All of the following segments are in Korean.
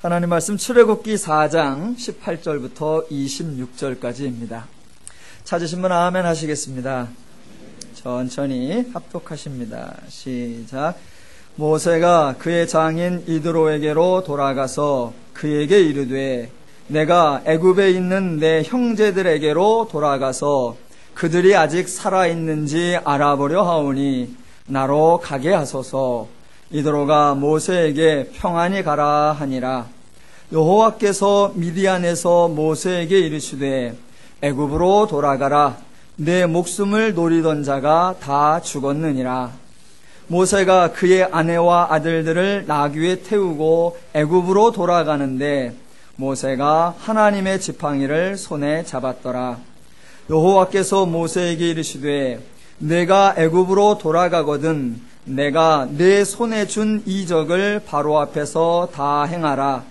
하나님 말씀 출애굽기 4장 18절부터 26절까지입니다. 찾으신 분 아멘 하시겠습니다. 천천히 합독하십니다. 시작. 모세가 그의 장인 이드로에게로 돌아가서 그에게 이르되 내가 애굽에 있는 내 형제들에게로 돌아가서 그들이 아직 살아있는지 알아보려 하오니 나로 가게 하소서. 이드로가 모세에게 평안히 가라 하니라. 여호와께서 미디안에서 모세에게 이르시되 애굽으로 돌아가라. 내 목숨을 노리던 자가 다 죽었느니라. 모세가 그의 아내와 아들들을 나귀에 태우고 애굽으로 돌아가는데 모세가 하나님의 지팡이를 손에 잡았더라. 여호와께서 모세에게 이르시되 내가 애굽으로 돌아가거든 내가 내 손에 준 이적을 바로 앞에서 다 행하라.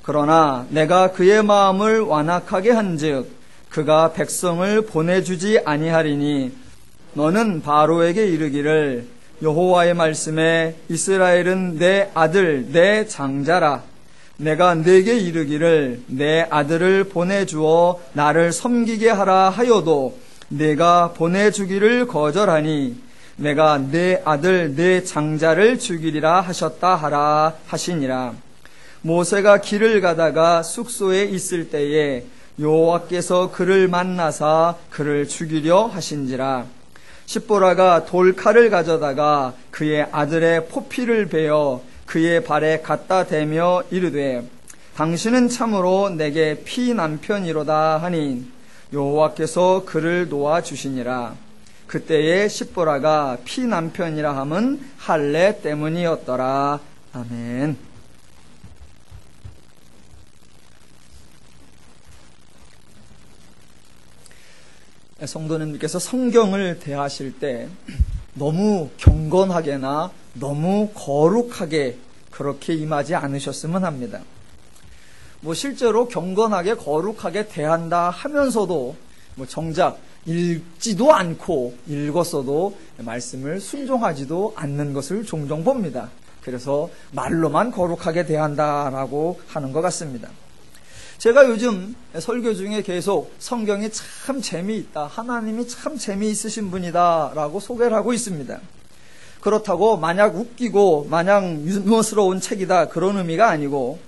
그러나 내가 그의 마음을 완악하게 한즉 그가 백성을 보내주지 아니하리니 너는 바로에게 이르기를 여호와의 말씀에 이스라엘은 내 아들 내 장자라. 내가 네게 이르기를 내 아들을 보내주어 나를 섬기게 하라 하여도 내가 보내주기를 거절하니 내가 내 아들 내 장자를 죽이리라 하셨다 하라 하시니라. 모세가 길을 가다가 숙소에 있을 때에 여호와께서 그를 만나사 그를 죽이려 하신지라. 십보라가 돌칼을 가져다가 그의 아들의 포피를 베어 그의 발에 갖다 대며 이르되 당신은 참으로 내게 피남편이로다 하니 여호와께서 그를 놓아주시니라. 그때에 십보라가 피남편이라 함은 할례 때문이었더라. 아멘. 성도님들께서 성경을 대하실 때 너무 경건하게나 너무 거룩하게 그렇게 임하지 않으셨으면 합니다. 실제로 경건하게 거룩하게 대한다 하면서도 정작 읽지도 않고 읽었어도 말씀을 순종하지도 않는 것을 종종 봅니다. 그래서 말로만 거룩하게 대한다라고 하는 것 같습니다. 제가 요즘 설교 중에 계속 성경이 참 재미있다, 하나님이 참 재미있으신 분이다 라고 소개를 하고 있습니다. 그렇다고 마냥 웃기고 마냥 유머스러운 책이다 그런 의미가 아니고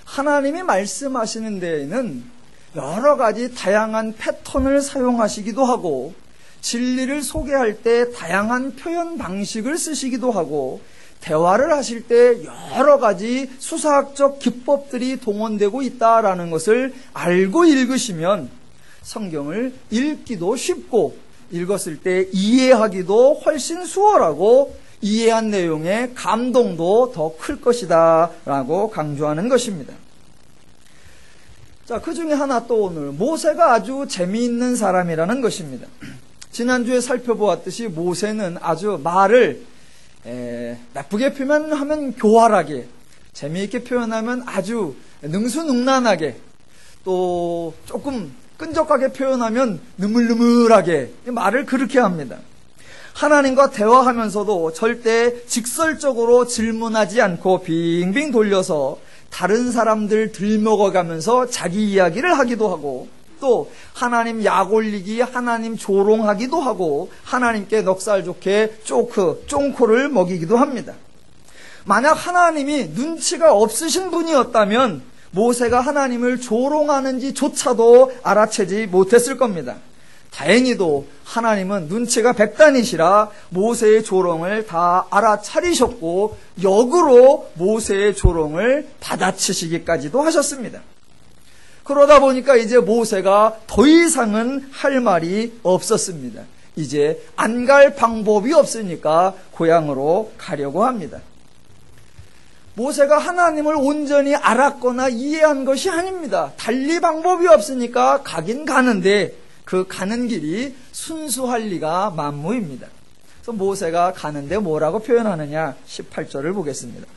하나님이 말씀하시는 데에는 여러 가지 다양한 패턴을 사용하시기도 하고 진리를 소개할 때 다양한 표현 방식을 쓰시기도 하고 대화를 하실 때 여러 가지 수사학적 기법들이 동원되고 있다라는 것을 알고 읽으시면 성경을 읽기도 쉽고 읽었을 때 이해하기도 훨씬 수월하고 이해한 내용의 감동도 더 클 것이다 라고 강조하는 것입니다. 자, 그 중에 하나 또 오늘 모세가 아주 재미있는 사람이라는 것입니다. 지난주에 살펴보았듯이 모세는 아주 말을 나쁘게 표현하면 교활하게, 재미있게 표현하면 아주 능수능란하게, 또 조금 끈적하게 표현하면 느물느물하게 말을 그렇게 합니다. 하나님과 대화하면서도 절대 직설적으로 질문하지 않고 빙빙 돌려서 다른 사람들 들먹어가면서 자기 이야기를 하기도 하고 또 하나님 약 올리기, 하나님 조롱하기도 하고 하나님께 넉살 좋게 쫑코를 먹이기도 합니다. 만약 하나님이 눈치가 없으신 분이었다면 모세가 하나님을 조롱하는지조차도 알아채지 못했을 겁니다. 다행히도 하나님은 눈치가 백단이시라 모세의 조롱을 다 알아차리셨고 역으로 모세의 조롱을 받아치시기까지도 하셨습니다. 그러다 보니까 이제 모세가 더 이상은 할 말이 없었습니다. 이제 안 갈 방법이 없으니까 고향으로 가려고 합니다. 모세가 하나님을 온전히 알았거나 이해한 것이 아닙니다. 달리 방법이 없으니까 가긴 가는데 그 가는 길이 순수할 리가 만무입니다. 그래서 모세가 가는데 뭐라고 표현하느냐 18절을 보겠습니다.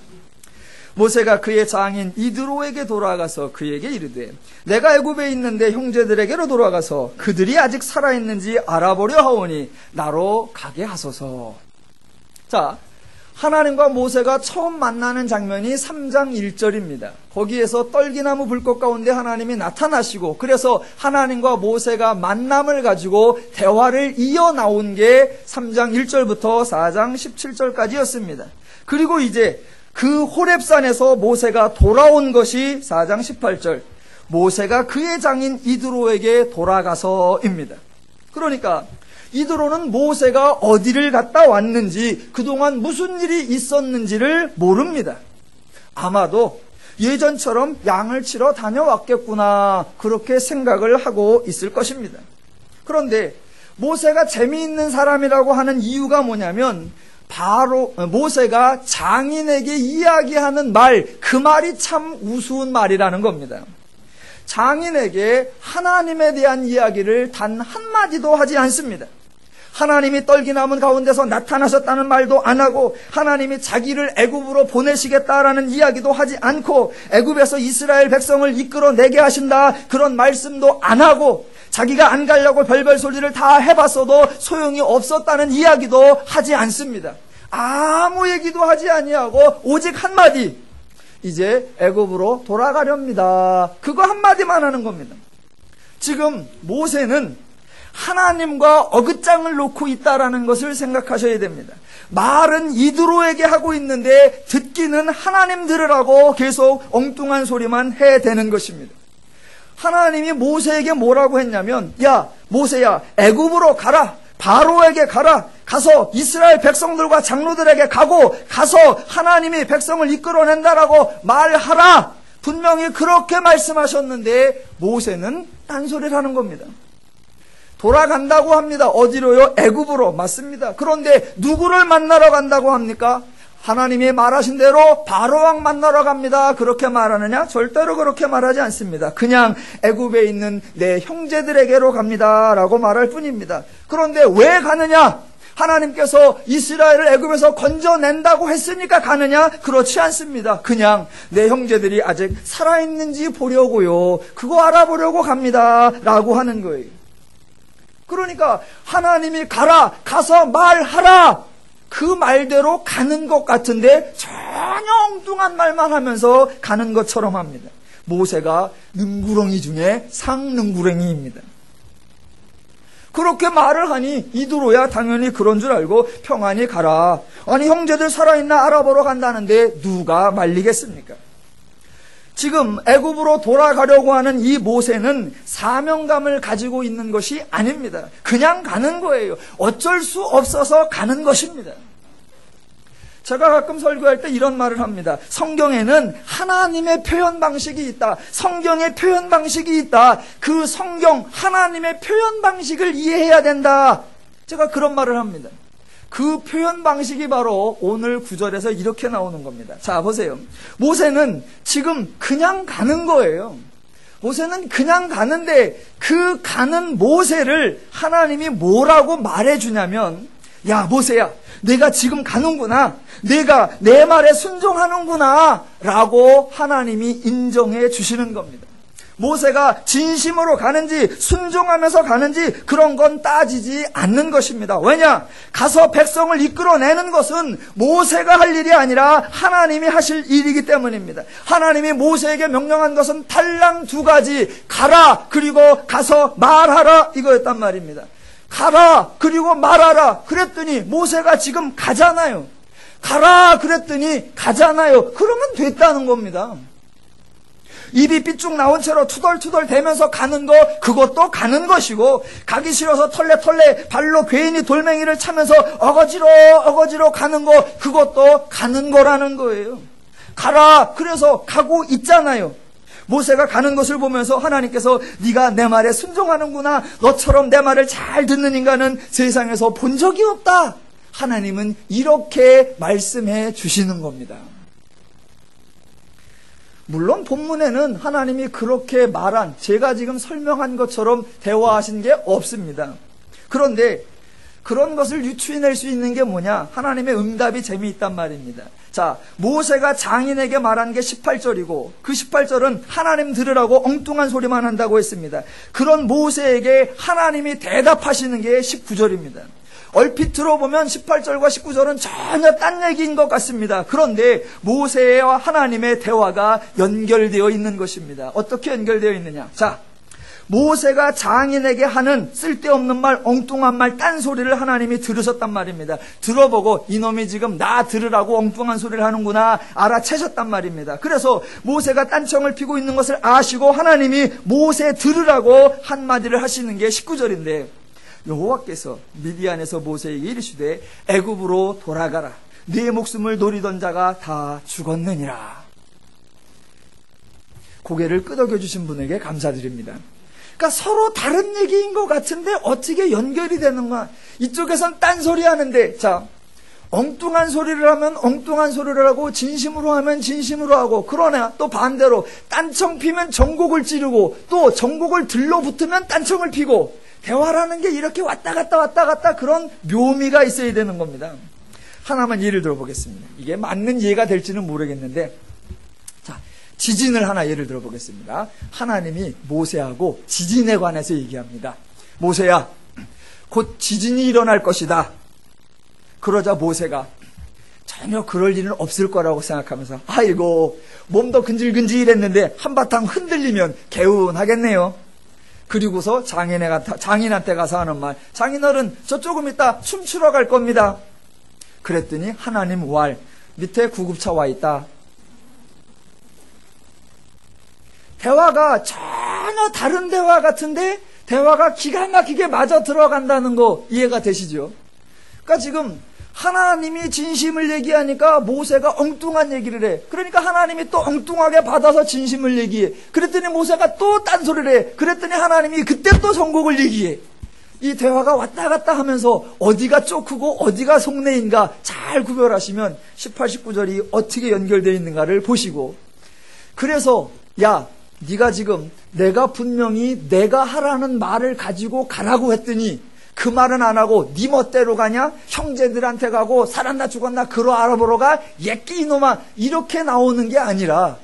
모세가 그의 장인 이드로에게 돌아가서 그에게 이르되 내가 애굽에 있는데 형제들에게로 돌아가서 그들이 아직 살아있는지 알아보려 하오니 나로 가게 하소서. 자, 하나님과 모세가 처음 만나는 장면이 3장 1절입니다. 거기에서 떨기나무 불꽃 가운데 하나님이 나타나시고, 그래서 하나님과 모세가 만남을 가지고 대화를 이어나온 게 3장 1절부터 4장 17절까지였습니다. 그리고 이제 그 호렙산에서 모세가 돌아온 것이 4장 18절, 모세가 그의 장인 이드로에게 돌아가서입니다. 그러니까 이드로는 모세가 어디를 갔다 왔는지, 그동안 무슨 일이 있었는지를 모릅니다. 아마도 예전처럼 양을 치러 다녀왔겠구나, 그렇게 생각을 하고 있을 것입니다. 그런데 모세가 재미있는 사람이라고 하는 이유가 뭐냐면, 바로 모세가 장인에게 이야기하는 말, 그 말이 참 우스운 말이라는 겁니다. 장인에게 하나님에 대한 이야기를 단 한마디도 하지 않습니다. 하나님이 떨기나무 가운데서 나타나셨다는 말도 안 하고, 하나님이 자기를 애굽으로 보내시겠다라는 이야기도 하지 않고, 애굽에서 이스라엘 백성을 이끌어내게 하신다, 그런 말씀도 안 하고, 자기가 안 가려고 별별 소리를 다 해봤어도 소용이 없었다는 이야기도 하지 않습니다. 아무 얘기도 하지 아니하고 오직 한마디, 이제 애굽으로 돌아가렵니다, 그거 한마디만 하는 겁니다. 지금 모세는 하나님과 어긋장을 놓고 있다라는 것을 생각하셔야 됩니다. 말은 이드로에게 하고 있는데 듣기는 하나님 들으라고 계속 엉뚱한 소리만 해대는 것입니다. 하나님이 모세에게 뭐라고 했냐면, 야 모세야, 애굽으로 가라, 바로에게 가라, 가서 이스라엘 백성들과 장로들에게 가서 하나님이 백성을 이끌어낸다라고 말하라, 분명히 그렇게 말씀하셨는데 모세는 딴소리를 하는 겁니다. 돌아간다고 합니다. 어디로요? 애굽으로. 맞습니다. 그런데 누구를 만나러 간다고 합니까? 하나님이 말하신 대로 바로왕 만나러 갑니다, 그렇게 말하느냐? 절대로 그렇게 말하지 않습니다. 그냥 애굽에 있는 내 형제들에게로 갑니다 라고 말할 뿐입니다. 그런데 왜 가느냐? 하나님께서 이스라엘을 애굽에서 건져낸다고 했으니까 가느냐? 그렇지 않습니다. 그냥 내 형제들이 아직 살아있는지 보려고요, 그거 알아보려고 갑니다 라고 하는 거예요. 그러니까 하나님이 가라, 가서 말하라, 그 말대로 가는 것 같은데 전혀 엉뚱한 말만 하면서 가는 것처럼 합니다. 모세가 능구렁이 중에 상능구렁이입니다. 그렇게 말을 하니 이드로야 당연히 그런 줄 알고 평안히 가라. 아니 형제들 살아있나 알아보러 간다는데 누가 말리겠습니까? 지금 애굽으로 돌아가려고 하는 이 모세는 사명감을 가지고 있는 것이 아닙니다. 그냥 가는 거예요. 어쩔 수 없어서 가는 것입니다. 제가 가끔 설교할 때 이런 말을 합니다. 성경에는 하나님의 표현 방식이 있다. 성경의 표현 방식이 있다. 그 성경 하나님의 표현 방식을 이해해야 된다. 제가 그런 말을 합니다. 그 표현 방식이 바로 오늘 구절에서 이렇게 나오는 겁니다. 자, 보세요. 모세는 지금 그냥 가는 거예요. 모세는 그냥 가는데 그 가는 모세를 하나님이 뭐라고 말해주냐면, 야 모세야, 내가 지금 가는구나, 내가 내 말에 순종하는구나 라고 하나님이 인정해 주시는 겁니다. 모세가 진심으로 가는지 순종하면서 가는지 그런 건 따지지 않는 것입니다. 왜냐? 가서 백성을 이끌어내는 것은 모세가 할 일이 아니라 하나님이 하실 일이기 때문입니다. 하나님이 모세에게 명령한 것은 달랑 두 가지, 가라 그리고 가서 말하라, 이거였단 말입니다. 가라 그리고 말하라 그랬더니 모세가 지금 가잖아요. 가라 그랬더니 가잖아요. 그러면 됐다는 겁니다. 입이 삐쭉 나온 채로 투덜투덜 대면서 가는 거, 그것도 가는 것이고, 가기 싫어서 털레털레 발로 괜히 돌멩이를 차면서 어거지로 가는 거, 그것도 가는 거라는 거예요. 가라 그래서 가고 있잖아요. 모세가 가는 것을 보면서 하나님께서 네가 내 말에 순종하는구나, 너처럼 내 말을 잘 듣는 인간은 세상에서 본 적이 없다, 하나님은 이렇게 말씀해 주시는 겁니다. 물론 본문에는 하나님이 그렇게 말한, 제가 지금 설명한 것처럼 대화하신 게 없습니다. 그런데 그런 것을 유추해낼 수 있는 게 뭐냐? 하나님의 응답이 재미있단 말입니다. 자, 모세가 장인에게 말한 게 18절이고 그 18절은 하나님 들으라고 엉뚱한 소리만 한다고 했습니다. 그런 모세에게 하나님이 대답하시는 게 19절입니다. 얼핏 들어보면 18절과 19절은 전혀 딴 얘기인 것 같습니다. 그런데 모세와 하나님의 대화가 연결되어 있는 것입니다. 어떻게 연결되어 있느냐? 자, 모세가 장인에게 하는 쓸데없는 말, 엉뚱한 말, 딴소리를 하나님이 들으셨단 말입니다. 들어보고 이놈이 지금 나 들으라고 엉뚱한 소리를 하는구나 알아채셨단 말입니다. 그래서 모세가 딴청을 피고 있는 것을 아시고 하나님이 모세 들으라고 한마디를 하시는 게 19절인데, 여호와께서 미디안에서 모세에게 이르시되 애굽으로 돌아가라. 네 목숨을 노리던 자가 다 죽었느니라. 고개를 끄덕여 주신 분에게 감사드립니다. 그러니까 서로 다른 얘기인 것 같은데 어떻게 연결이 되는가? 이쪽에선 딴소리 하는데, 자, 엉뚱한 소리를 하면 엉뚱한 소리를 하고 진심으로 하면 진심으로 하고, 그러나 또 반대로 딴청 피면 전곡을 찌르고 또 전곡을 들러붙으면 딴청을 피고, 대화라는 게 이렇게 왔다 갔다 그런 묘미가 있어야 되는 겁니다. 하나만 예를 들어보겠습니다. 이게 맞는 예가 될지는 모르겠는데, 지진을 하나 예를 들어보겠습니다. 하나님이 모세하고 지진에 관해서 얘기합니다. 모세야, 곧 지진이 일어날 것이다. 그러자 모세가 전혀 그럴 일은 없을 거라고 생각하면서, 아이고 몸도 근질근질했는데 한바탕 흔들리면 개운하겠네요. 그리고서 장인한테 가서 하는 말, 장인어른 저 조금 있다 춤추러 갈 겁니다. 그랬더니 하나님 왈, 밑에 구급차 와 있다. 대화가 전혀 다른 대화 같은데 대화가 기가 막히게 맞아 들어간다는 거 이해가 되시죠? 그러니까 지금 하나님이 진심을 얘기하니까 모세가 엉뚱한 얘기를 해. 그러니까 하나님이 또 엉뚱하게 받아서 진심을 얘기해. 그랬더니 모세가 또 딴소리를 해. 그랬더니 하나님이 그때 또 정곡을 얘기해. 이 대화가 왔다 갔다 하면서 어디가 쪼크고 어디가 속내인가 잘 구별하시면 18, 19절이 어떻게 연결되어 있는가를 보시고, 그래서 야, 네가 지금 내가 분명히 내가 하라는 말을 가지고 가라고 했더니 그 말은 안 하고 네 멋대로 가냐? 형제들한테 가고 살았나 죽었나 그러 알아보러 가? 예끼 이놈아, 이렇게 나오는 게 아니라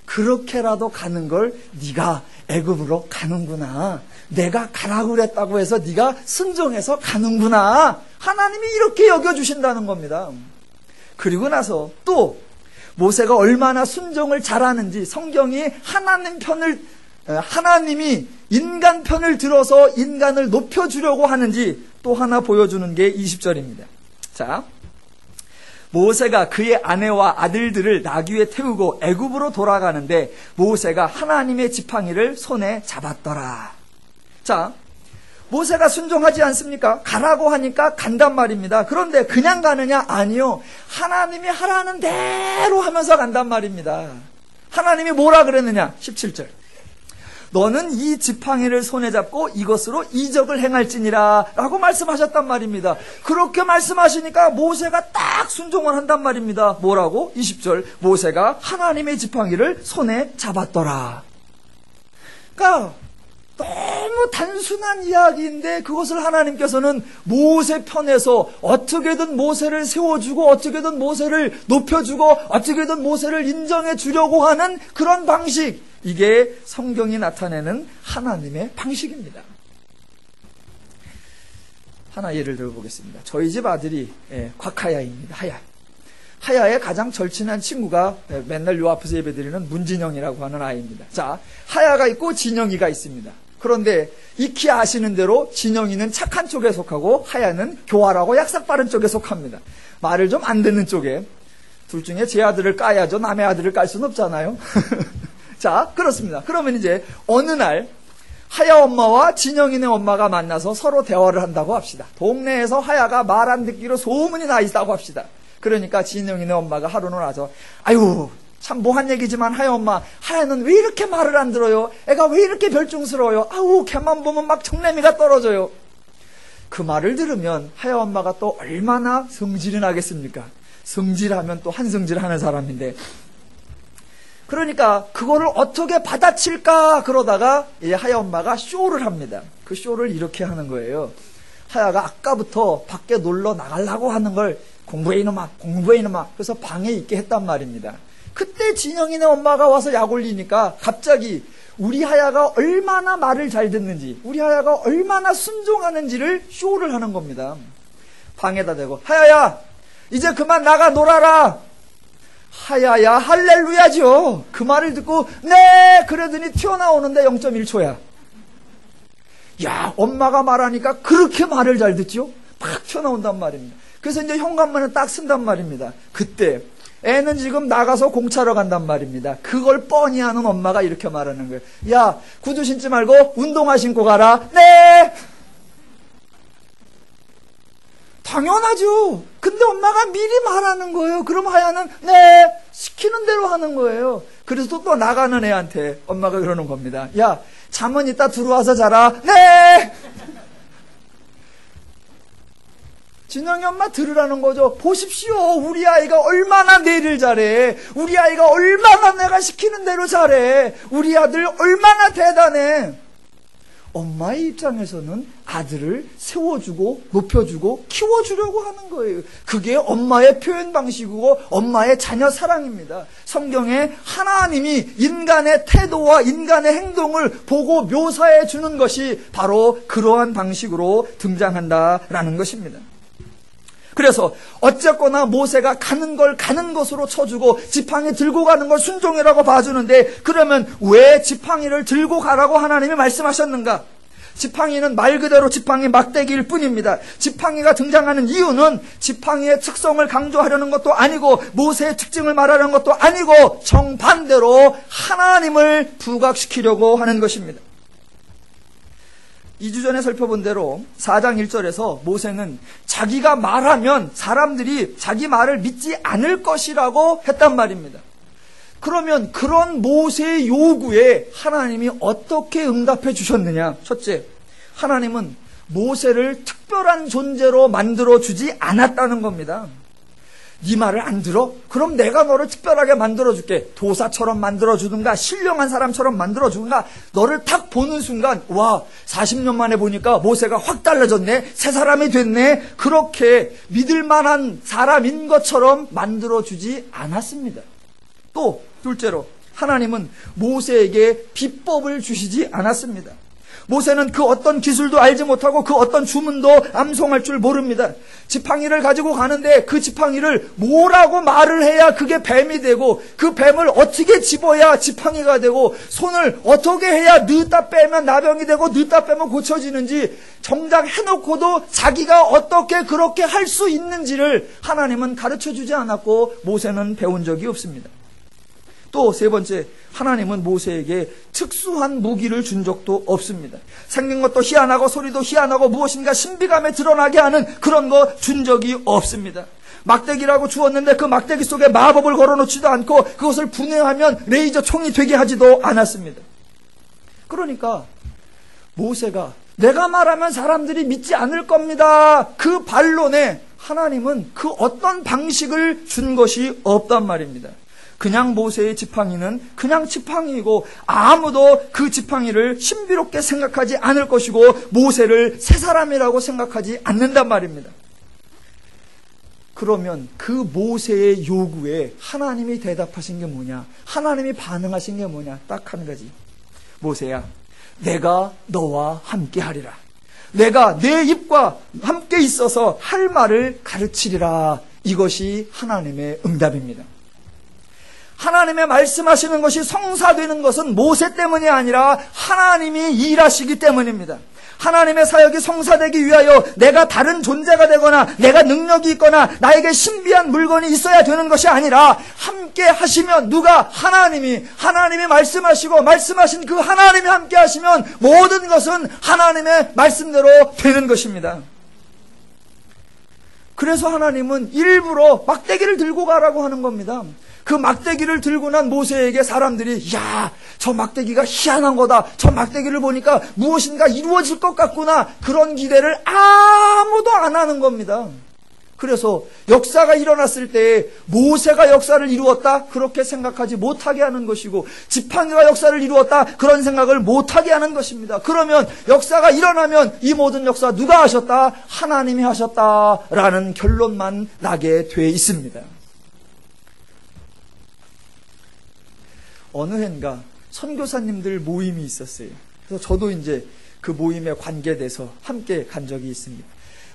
그렇게라도 가는 걸 네가 애굽으로 가는구나. 내가 가라고 그랬다고 해서 네가 순종해서 가는구나. 하나님이 이렇게 여겨주신다는 겁니다. 그리고 나서 또 모세가 얼마나 순종을 잘하는지 성경이 하나님이 인간 편을 들어서 인간을 높여주려고 하는지 또 하나 보여주는 게 20절입니다. 자, 모세가 그의 아내와 아들들을 나귀 위에 태우고 애굽으로 돌아가는데 모세가 하나님의 지팡이를 손에 잡았더라. 자, 모세가 순종하지 않습니까? 가라고 하니까 간단 말입니다. 그런데 그냥 가느냐? 아니요. 하나님이 하라는 대로 하면서 간단 말입니다. 하나님이 뭐라 그랬느냐? 17절. 너는 이 지팡이를 손에 잡고 이것으로 이적을 행할지니라 라고 말씀하셨단 말입니다. 그렇게 말씀하시니까 모세가 딱 순종을 한단 말입니다. 뭐라고? 20절. 모세가 하나님의 지팡이를 손에 잡았더라. 그러니까 너무 단순한 이야기인데 그것을 하나님께서는 모세 편에서 어떻게든 모세를 세워주고 어떻게든 모세를 높여주고 어떻게든 모세를 인정해 주려고 하는 그런 방식, 이게 성경이 나타내는 하나님의 방식입니다. 하나 예를 들어보겠습니다. 저희 집 아들이 곽하야입니다. 하야의 가장 절친한 친구가 맨날 요 앞에서 예배드리는 문진영이라고 하는 아이입니다. 자, 하야가 있고 진영이가 있습니다. 그런데 익히 아시는 대로 진영이는 착한 쪽에 속하고 하야는 교활하고 약삭 빠른 쪽에 속합니다. 말을 좀 안 듣는 쪽에. 둘 중에 제 아들을 까야죠. 남의 아들을 깔 수는 없잖아요. 자, 그렇습니다. 그러면 이제 어느 날 하야 엄마와 진영이네 엄마가 만나서 서로 대화를 한다고 합시다. 동네에서 하야가 말 안 듣기로 소문이 나 있다고 합시다. 그러니까 진영이네 엄마가 하루는 와서, 아유, 참 뭐한 얘기지만 하야 엄마, 하야는 왜 이렇게 말을 안 들어요? 애가 왜 이렇게 별중스러워요? 아우, 걔만 보면 막 정내미가 떨어져요. 그 말을 들으면 하야 엄마가 또 얼마나 성질이 나겠습니까? 성질하면 또 한성질 하는 사람인데. 그러니까 그거를 어떻게 받아칠까 그러다가 하야 엄마가 쇼를 합니다. 그 쇼를 이렇게 하는 거예요. 하야가 아까부터 밖에 놀러 나가려고 하는 걸 공부해 이놈아, 공부해 이놈아. 그래서 방에 있게 했단 말입니다. 그때 진영이네 엄마가 와서 약 올리니까 갑자기 우리 하야가 얼마나 말을 잘 듣는지, 우리 하야가 얼마나 순종하는지를 쇼를 하는 겁니다. 방에다 대고, 하야야, 이제 그만 나가 놀아라. 하야야, 할렐루야죠. 그 말을 듣고, 네! 그러더니 튀어나오는데 0.1초야. 야, 엄마가 말하니까 그렇게 말을 잘 듣죠? 막 튀어나온단 말입니다. 그래서 이제 현관문을 딱 쓴단 말입니다. 그때 애는 지금 나가서 공차러 간단 말입니다. 그걸 뻔히 아는 엄마가 이렇게 말하는 거예요. 야, 구두 신지 말고 운동화 신고 가라. 네! 당연하죠. 근데 엄마가 미리 말하는 거예요. 그럼 하야는 네! 시키는 대로 하는 거예요. 그래서 또 나가는 애한테 엄마가 그러는 겁니다. 야, 잠은 이따 들어와서 자라. 네! 진영이 엄마 들으라는 거죠. 보십시오. 우리 아이가 얼마나 내를 잘해. 우리 아이가 얼마나 내가 시키는 대로 잘해. 우리 아들 얼마나 대단해. 엄마의 입장에서는 아들을 세워주고 높여주고 키워주려고 하는 거예요. 그게 엄마의 표현 방식이고 엄마의 자녀 사랑입니다. 성경에 하나님이 인간의 태도와 인간의 행동을 보고 묘사해 주는 것이 바로 그러한 방식으로 등장한다라는 것입니다. 그래서 어쨌거나 모세가 가는 걸 가는 것으로 쳐주고 지팡이 들고 가는 걸 순종이라고 봐주는데, 그러면 왜 지팡이를 들고 가라고 하나님이 말씀하셨는가? 지팡이는 말 그대로 지팡이 막대기일 뿐입니다. 지팡이가 등장하는 이유는 지팡이의 특성을 강조하려는 것도 아니고 모세의 특징을 말하려는 것도 아니고 정반대로 하나님을 부각시키려고 하는 것입니다. 2주 전에 살펴본 대로 4장 1절에서 모세는 자기가 말하면 사람들이 자기 말을 믿지 않을 것이라고 했단 말입니다. 그러면 그런 모세의 요구에 하나님이 어떻게 응답해 주셨느냐? 첫째, 하나님은 모세를 특별한 존재로 만들어주지 않았다는 겁니다. 네 말을 안 들어? 그럼 내가 너를 특별하게 만들어줄게. 도사처럼 만들어주든가 신령한 사람처럼 만들어주든가. 너를 딱 보는 순간 와, 40년 만에 보니까 모세가 확 달라졌네. 새 사람이 됐네. 그렇게 믿을 만한 사람인 것처럼 만들어주지 않았습니다. 또 둘째로 하나님은 모세에게 비법을 주시지 않았습니다. 모세는 그 어떤 기술도 알지 못하고 그 어떤 주문도 암송할 줄 모릅니다. 지팡이를 가지고 가는데 그 지팡이를 뭐라고 말을 해야 그게 뱀이 되고, 그 뱀을 어떻게 집어야 지팡이가 되고, 손을 어떻게 해야 넣었다 빼면 나병이 되고 넣었다 빼면 고쳐지는지 정작 해놓고도 자기가 어떻게 그렇게 할 수 있는지를 하나님은 가르쳐주지 않았고 모세는 배운 적이 없습니다. 또 세 번째, 하나님은 모세에게 특수한 무기를 준 적도 없습니다. 생긴 것도 희한하고 소리도 희한하고 무엇인가 신비감에 드러나게 하는 그런 거 준 적이 없습니다. 막대기라고 주었는데 그 막대기 속에 마법을 걸어놓지도 않고 그것을 분해하면 레이저 총이 되게 하지도 않았습니다. 그러니까 모세가 내가 말하면 사람들이 믿지 않을 겁니다, 그 반론에 하나님은 그 어떤 방식을 준 것이 없단 말입니다. 그냥 모세의 지팡이는 그냥 지팡이이고 아무도 그 지팡이를 신비롭게 생각하지 않을 것이고 모세를 새 사람이라고 생각하지 않는단 말입니다. 그러면 그 모세의 요구에 하나님이 대답하신 게 뭐냐? 하나님이 반응하신 게 뭐냐? 딱 한 가지. 모세야, 내가 너와 함께 하리라. 내가 내 입과 함께 있어서 할 말을 가르치리라. 이것이 하나님의 응답입니다. 하나님의 말씀하시는 것이 성사되는 것은 모세 때문이 아니라 하나님이 일하시기 때문입니다. 하나님의 사역이 성사되기 위하여 내가 다른 존재가 되거나 내가 능력이 있거나 나에게 신비한 물건이 있어야 되는 것이 아니라 함께 하시면 누가? 하나님이 말씀하시고 말씀하신 그 하나님이 함께 하시면 모든 것은 하나님의 말씀대로 되는 것입니다. 그래서 하나님은 일부러 막대기를 들고 가라고 하는 겁니다. 그 막대기를 들고 난 모세에게 사람들이 야, 저 막대기가 희한한 거다, 저 막대기를 보니까 무엇인가 이루어질 것 같구나, 그런 기대를 아무도 안 하는 겁니다. 그래서 역사가 일어났을 때 모세가 역사를 이루었다 그렇게 생각하지 못하게 하는 것이고, 지팡이가 역사를 이루었다 그런 생각을 못하게 하는 것입니다. 그러면 역사가 일어나면 이 모든 역사 누가 하셨다? 하나님이 하셨다라는 결론만 나게 돼 있습니다. 어느 해인가 선교사님들 모임이 있었어요. 그래서 저도 이제 그 모임에 관계돼서 함께 간 적이 있습니다.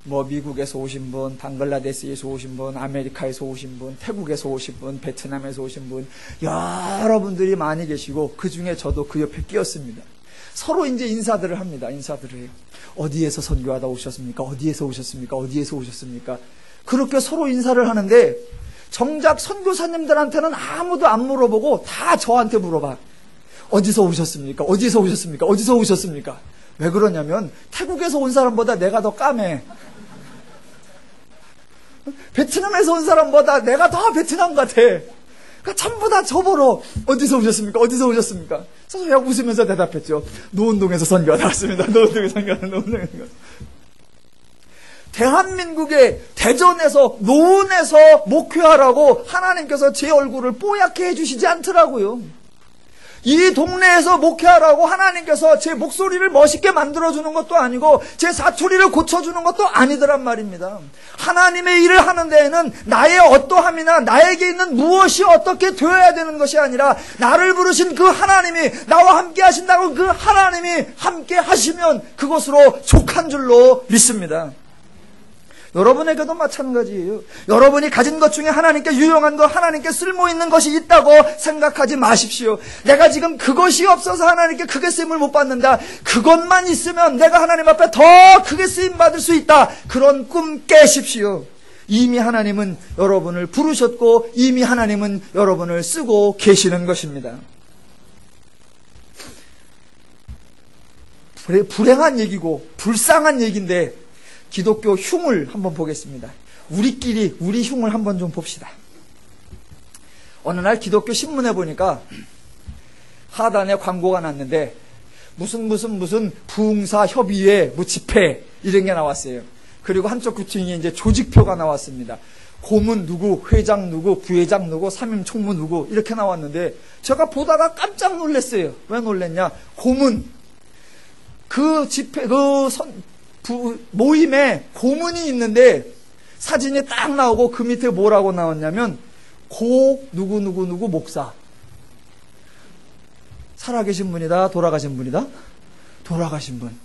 뭐 미국에서 오신 분, 방글라데시에서 오신 분, 아메리카에서 오신 분, 태국에서 오신 분, 베트남에서 오신 분, 여러분들이 많이 계시고 그 중에 저도 그 옆에 끼었습니다. 서로 이제 인사들을 합니다. 인사들을 해요. 어디에서 선교하다 오셨습니까? 어디에서 오셨습니까? 어디에서 오셨습니까? 그렇게 서로 인사를 하는데 정작 선교사님들한테는 아무도 안 물어보고 다 저한테 물어봐. 어디서 오셨습니까? 어디서 오셨습니까? 어디서 오셨습니까? 왜 그러냐면 태국에서 온 사람보다 내가 더 까매. 베트남에서 온 사람보다 내가 더 베트남 같아. 그러니까 전부 다 저보러 어디서 오셨습니까? 어디서 오셨습니까? 그래서 제가 웃으면서 대답했죠. 노은동에서 선교하다 왔습니다. 노은동에서 선교하다 노은동에서. 대한민국의 대전에서 노은에서 목회하라고 하나님께서 제 얼굴을 뽀얗게 해주시지 않더라고요. 이 동네에서 목회하라고 하나님께서 제 목소리를 멋있게 만들어주는 것도 아니고 제 사투리를 고쳐주는 것도 아니더란 말입니다. 하나님의 일을 하는 데에는 나의 어떠함이나 나에게 있는 무엇이 어떻게 되어야 되는 것이 아니라 나를 부르신 그 하나님이 나와 함께 하신다고 그 하나님이 함께 하시면 그것으로 족한 줄로 믿습니다. 여러분에게도 마찬가지예요. 여러분이 가진 것 중에 하나님께 유용한 것, 하나님께 쓸모있는 것이 있다고 생각하지 마십시오. 내가 지금 그것이 없어서 하나님께 크게 쓰임을 못 받는다. 그것만 있으면 내가 하나님 앞에 더 크게 쓰임 받을 수 있다. 그런 꿈 깨십시오. 이미 하나님은 여러분을 부르셨고 이미 하나님은 여러분을 쓰고 계시는 것입니다. 불행한 얘기고 불쌍한 얘기인데 기독교 흉을 한번 보겠습니다. 우리 흉을 한번 좀 봅시다. 어느 날 기독교 신문에 보니까 하단에 광고가 났는데 무슨 부흥사 협의회 집회 이런 게 나왔어요. 그리고 한쪽 구층에 이제 조직표가 나왔습니다. 고문 누구, 회장 누구, 부회장 누구, 삼임 총무 누구 이렇게 나왔는데 제가 보다가 깜짝 놀랐어요. 왜 놀랐냐? 고문 그 집회 모임에 고문이 있는데 사진이 딱 나오고 그 밑에 뭐라고 나왔냐면 고 누구 목사. 살아계신 분이다 돌아가신 분이다? 돌아가신 분.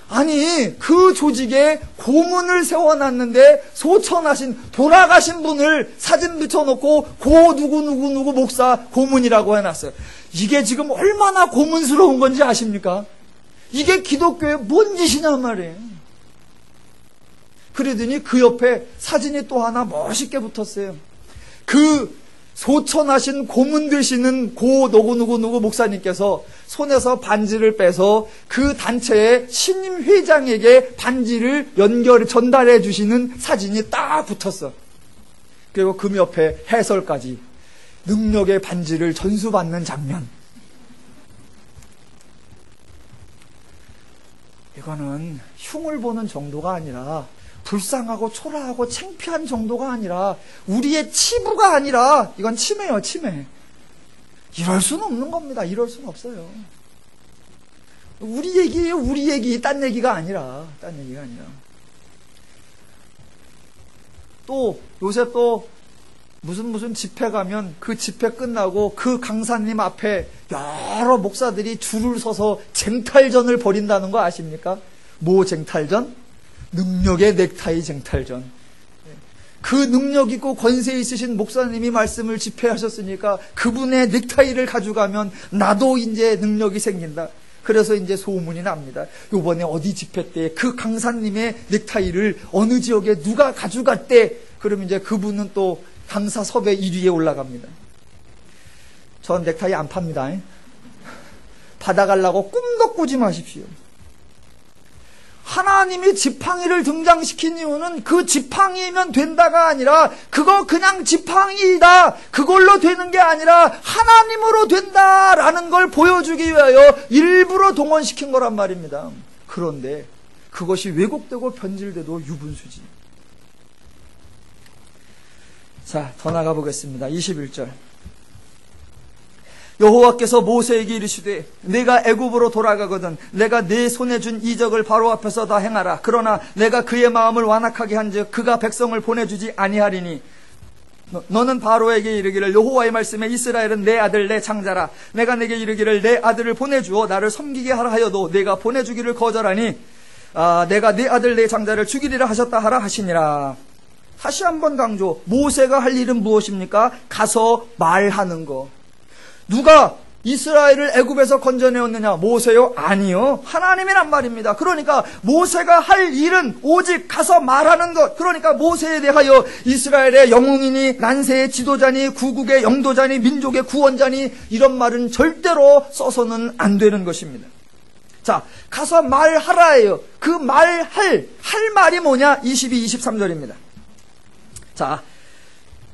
아니 그 조직에 고문을 세워놨는데 소천하신 돌아가신 분을 사진 붙여놓고 고 누구 목사 고문이라고 해놨어요. 이게 지금 얼마나 고문스러운 건지 아십니까? 이게 기독교의 뭔 짓이냐 말이에요. 그러더니 그 옆에 사진이 또 하나 멋있게 붙었어요. 그 소천하신 고문 되시는 고 누구 목사님께서 손에서 반지를 빼서 그 단체의 신임 회장에게 반지를 전달해 주시는 사진이 딱 붙었어. 그리고 그 옆에 해설까지 능력의 반지를 전수받는 장면. 이거는 흉을 보는 정도가 아니라 불쌍하고 초라하고 창피한 정도가 아니라 우리의 치부가 아니라 이건 치매예요. 치매. 이럴 수는 없는 겁니다. 이럴 수는 없어요. 우리 얘기예요. 우리 얘기. 딴 얘기가 아니라. 또 요새 또 무슨 집회 가면 그 집회 끝나고 그 강사님 앞에 여러 목사들이 줄을 서서 쟁탈전을 벌인다는 거 아십니까? 뭐 쟁탈전? 능력의 넥타이 쟁탈전. 그 능력 있고 권세 있으신 목사님이 말씀을 집회하셨으니까 그분의 넥타이를 가져가면 나도 이제 능력이 생긴다. 그래서 이제 소문이 납니다. 요번에 어디 집회 때 그 강사님의 넥타이를 어느 지역에 누가 가져갔대. 그러면 이제 그분은 또 강사 섭외 1위에 올라갑니다. 전 넥타이 안 팝니다. 받아가려고 꿈도 꾸지 마십시오. 하나님이 지팡이를 등장시킨 이유는 그 지팡이면 된다가 아니라 그거 그냥 지팡이다 그걸로 되는 게 아니라 하나님으로 된다라는 걸 보여주기 위하여 일부러 동원시킨 거란 말입니다. 그런데 그것이 왜곡되고 변질돼도 유분수지. 자, 더 나가 보겠습니다. 21절. 여호와께서 모세에게 이르시되 내가 애굽으로 돌아가거든 내가 네 손에 준 이적을 바로 앞에서 다 행하라. 그러나 내가 그의 마음을 완악하게 한즉 그가 백성을 보내주지 아니하리니 너는 바로에게 이르기를 여호와의 말씀에 이스라엘은 내 아들 내 장자라. 내가 내게 이르기를 내 아들을 보내주어 나를 섬기게 하라 하여도 내가 보내주기를 거절하니 내가 내 아들 내 장자를 죽이리라 하셨다 하라 하시니라. 다시 한번 강조. 모세가 할 일은 무엇입니까? 가서 말하는 거. 누가 이스라엘을 애굽에서 건져내었느냐? 모세요? 아니요. 하나님이란 말입니다. 그러니까 모세가 할 일은 오직 가서 말하는 것. 그러니까 모세에 대하여 이스라엘의 영웅이니 난세의 지도자니 구국의 영도자니 민족의 구원자니 이런 말은 절대로 써서는 안 되는 것입니다. 자, 가서 말하라예요. 그 할 말이 뭐냐? 22, 23절입니다. 자,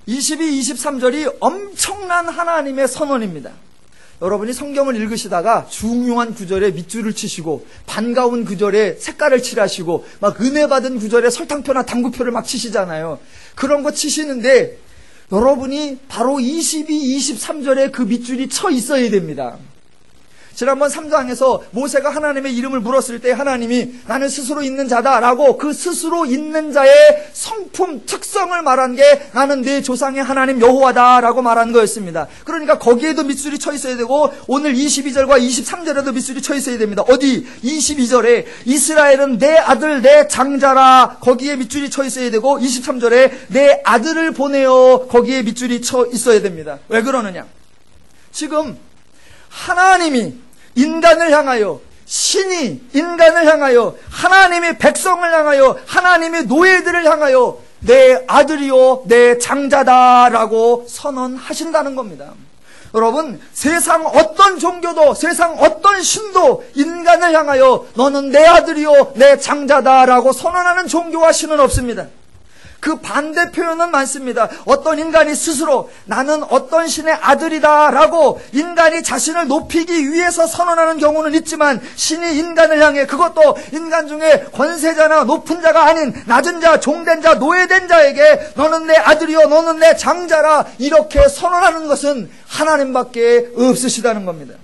22, 23절이 엄청난 하나님의 선언입니다. 여러분이 성경을 읽으시다가 중요한 구절에 밑줄을 치시고 반가운 구절에 색깔을 칠하시고 막 은혜 받은 구절에 설탕표나 당구표를 막 치시잖아요. 그런 거 치시는데 여러분이 바로 22, 23절에 그 밑줄이 쳐 있어야 됩니다. 지난번 3장에서 모세가 하나님의 이름을 물었을 때 하나님이 나는 스스로 있는 자다라고 그 스스로 있는 자의 성품, 특성을 말한 게 나는 내 조상의 하나님 여호와다라고 말한 거였습니다. 그러니까 거기에도 밑줄이 쳐 있어야 되고 오늘 22절과 23절에도 밑줄이 쳐 있어야 됩니다. 어디? 22절에 이스라엘은 내 아들 내 장자라 거기에 밑줄이 쳐 있어야 되고 23절에 내 아들을 보내어 거기에 밑줄이 쳐 있어야 됩니다. 왜 그러느냐? 지금 하나님이 인간을 향하여, 신이 인간을 향하여, 하나님이 백성을 향하여, 하나님이 노예들을 향하여 내 아들이요 내 장자다라고 선언하신다는 겁니다. 여러분, 세상 어떤 종교도 세상 어떤 신도 인간을 향하여 너는 내 아들이요 내 장자다라고 선언하는 종교와 신은 없습니다. 그 반대 표현은 많습니다. 어떤 인간이 스스로 나는 어떤 신의 아들이다 라고 인간이 자신을 높이기 위해서 선언하는 경우는 있지만 신이 인간을 향해, 그것도 인간 중에 권세자나 높은 자가 아닌 낮은 자, 종된 자, 노예된 자에게 너는 내 아들이요 너는 내 장자라 이렇게 선언하는 것은 하나님밖에 없으시다는 겁니다.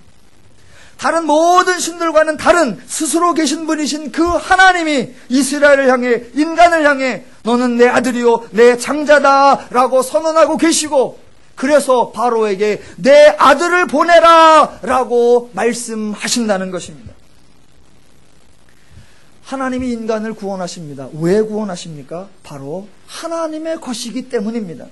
다른 모든 신들과는 다른 스스로 계신 분이신 그 하나님이 이스라엘을 향해, 인간을 향해 너는 내 아들이요 내 장자다 라고 선언하고 계시고, 그래서 바로에게 내 아들을 보내라 라고 말씀하신다는 것입니다. 하나님이 인간을 구원하십니다. 왜 구원하십니까? 바로 하나님의 것이기 때문입니다.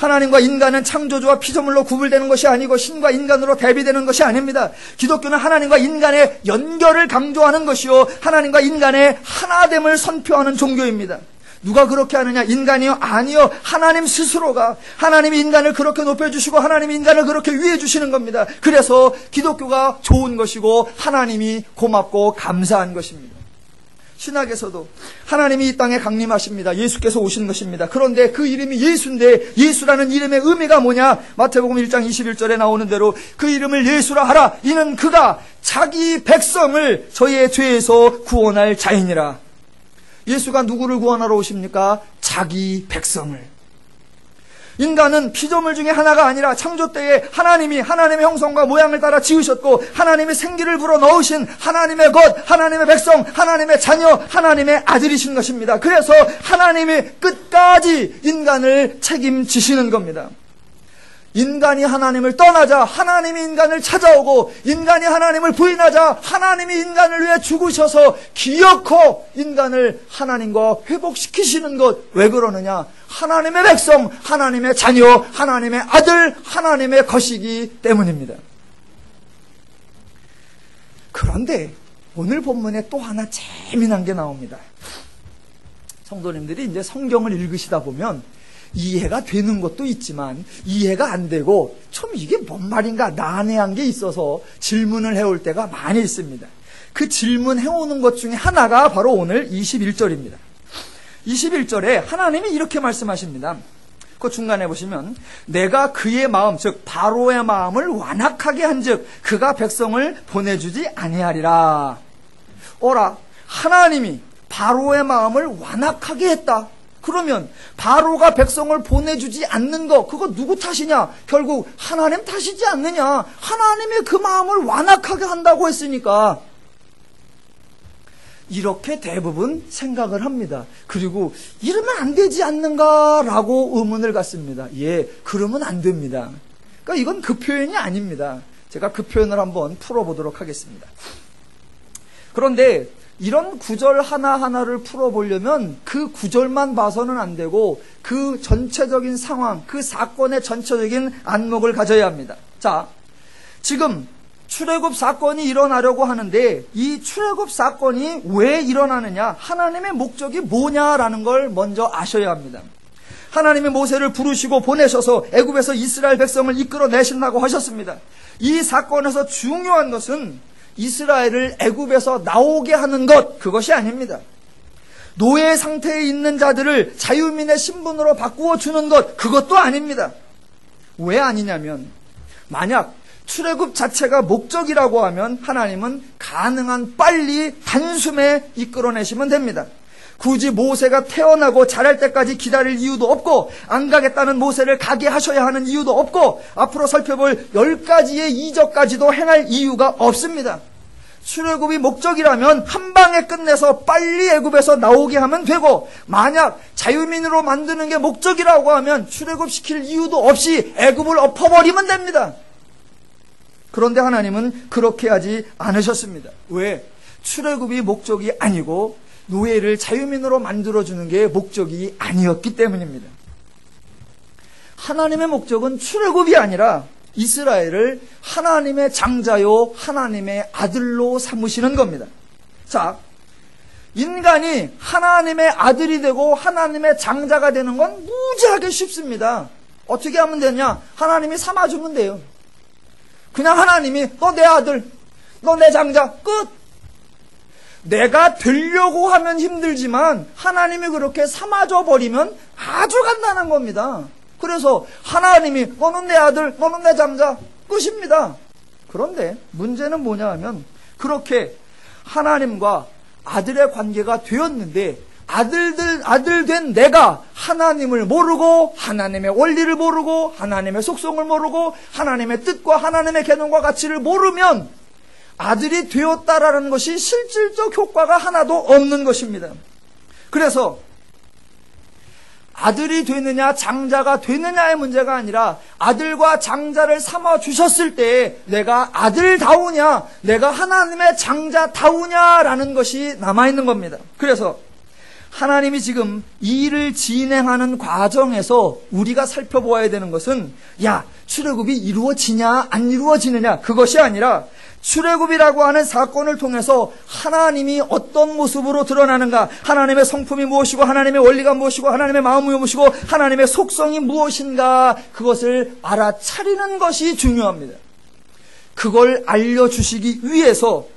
하나님과 인간은 창조주와 피조물로 구분되는 것이 아니고 신과 인간으로 대비되는 것이 아닙니다. 기독교는 하나님과 인간의 연결을 강조하는 것이요 하나님과 인간의 하나됨을 선포하는 종교입니다. 누가 그렇게 하느냐? 인간이요? 아니요. 하나님 스스로가, 하나님이 인간을 그렇게 높여주시고 하나님이 인간을 그렇게 위해 주시는 겁니다. 그래서 기독교가 좋은 것이고 하나님이 고맙고 감사한 것입니다. 신학에서도 하나님이 이 땅에 강림하십니다. 예수께서 오신 것입니다. 그런데 그 이름이 예수인데 예수라는 이름의 의미가 뭐냐? 마태복음 1장 21절에 나오는 대로 그 이름을 예수라 하라. 이는 그가 자기 백성을 저희의 죄에서 구원할 자이니라. 예수가 누구를 구원하러 오십니까? 자기 백성을. 인간은 피조물 중에 하나가 아니라 창조 때에 하나님이 하나님의 형상과 모양을 따라 지으셨고 하나님이 생기를 불어넣으신 하나님의 것, 하나님의 백성, 하나님의 자녀, 하나님의 아들이신 것입니다. 그래서 하나님이 끝까지 인간을 책임지시는 겁니다. 인간이 하나님을 떠나자 하나님이 인간을 찾아오고, 인간이 하나님을 부인하자 하나님이 인간을 위해 죽으셔서 기어코 인간을 하나님과 회복시키시는 것. 왜 그러느냐? 하나님의 백성, 하나님의 자녀, 하나님의 아들, 하나님의 것이기 때문입니다. 그런데 오늘 본문에 또 하나 재미난 게 나옵니다. 성도님들이 이제 성경을 읽으시다 보면 이해가 되는 것도 있지만 이해가 안 되고 좀 이게 뭔 말인가 난해한 게 있어서 질문을 해올 때가 많이 있습니다. 그 질문해오는 것 중에 하나가 바로 오늘 21절입니다. 21절에 하나님이 이렇게 말씀하십니다. 그 중간에 보시면 내가 그의 마음, 즉 바로의 마음을 완악하게 한즉 그가 백성을 보내주지 아니하리라. 오라, 하나님이 바로의 마음을 완악하게 했다. 그러면 바로가 백성을 보내주지 않는 거, 그거 누구 탓이냐? 결국 하나님 탓이지 않느냐? 하나님이 그 마음을 완악하게 한다고 했으니까. 이렇게 대부분 생각을 합니다. 그리고 이러면 안 되지 않는가라고 의문을 갖습니다. 예, 그러면 안 됩니다. 그러니까 이건 그 표현이 아닙니다. 제가 그 표현을 한번 풀어보도록 하겠습니다. 그런데 이런 구절 하나하나를 풀어보려면 그 구절만 봐서는 안 되고 그 전체적인 상황, 그 사건의 전체적인 안목을 가져야 합니다. 자, 지금 출애굽 사건이 일어나려고 하는데 이 출애굽 사건이 왜 일어나느냐, 하나님의 목적이 뭐냐라는 걸 먼저 아셔야 합니다. 하나님이 모세를 부르시고 보내셔서 애굽에서 이스라엘 백성을 이끌어내신다고 하셨습니다. 이 사건에서 중요한 것은 이스라엘을 애굽에서 나오게 하는 것, 그것이 아닙니다. 노예 상태에 있는 자들을 자유민의 신분으로 바꾸어 주는 것, 그것도 아닙니다. 왜 아니냐면, 만약 출애굽 자체가 목적이라고 하면 하나님은 가능한 빨리 단숨에 이끌어내시면 됩니다. 굳이 모세가 태어나고 자랄 때까지 기다릴 이유도 없고, 안 가겠다는 모세를 가게 하셔야 하는 이유도 없고, 앞으로 살펴볼 10가지의 이적까지도 행할 이유가 없습니다. 출애굽이 목적이라면 한 방에 끝내서 빨리 애굽에서 나오게 하면 되고, 만약 자유민으로 만드는 게 목적이라고 하면 출애굽시킬 이유도 없이 애굽을 엎어버리면 됩니다. 그런데 하나님은 그렇게 하지 않으셨습니다. 왜? 출애굽이 목적이 아니고 노예를 자유민으로 만들어주는 게 목적이 아니었기 때문입니다. 하나님의 목적은 출애굽이 아니라 이스라엘을 하나님의 장자요 하나님의 아들로 삼으시는 겁니다. 자, 인간이 하나님의 아들이 되고 하나님의 장자가 되는 건 무지하게 쉽습니다. 어떻게 하면 되냐? 하나님이 삼아주면 돼요. 그냥 하나님이 너 내 아들, 너 내 장자, 끝. 내가 되려고 하면 힘들지만 하나님이 그렇게 삼아줘 버리면 아주 간단한 겁니다. 그래서 하나님이 너는 내 아들, 너는 내 장자, 끝입니다. 그런데 문제는 뭐냐 하면, 그렇게 하나님과 아들의 관계가 되었는데 아들 된 내가 하나님을 모르고 하나님의 원리를 모르고 하나님의 속성을 모르고 하나님의 뜻과 하나님의 계명과 가치를 모르면 아들이 되었다라는 것이 실질적 효과가 하나도 없는 것입니다. 그래서 아들이 되느냐 장자가 되느냐의 문제가 아니라 아들과 장자를 삼아 주셨을 때 내가 아들다우냐, 내가 하나님의 장자다우냐라는 것이 남아있는 겁니다. 그래서 하나님이 지금 이 일을 진행하는 과정에서 우리가 살펴보아야 되는 것은, 야, 출애굽이 이루어지냐 안 이루어지느냐, 그것이 아니라 출애굽이라고 하는 사건을 통해서 하나님이 어떤 모습으로 드러나는가, 하나님의 성품이 무엇이고 하나님의 원리가 무엇이고 하나님의 마음이 무엇이고 하나님의 속성이 무엇인가, 그것을 알아차리는 것이 중요합니다. 그걸 알려주시기 위해서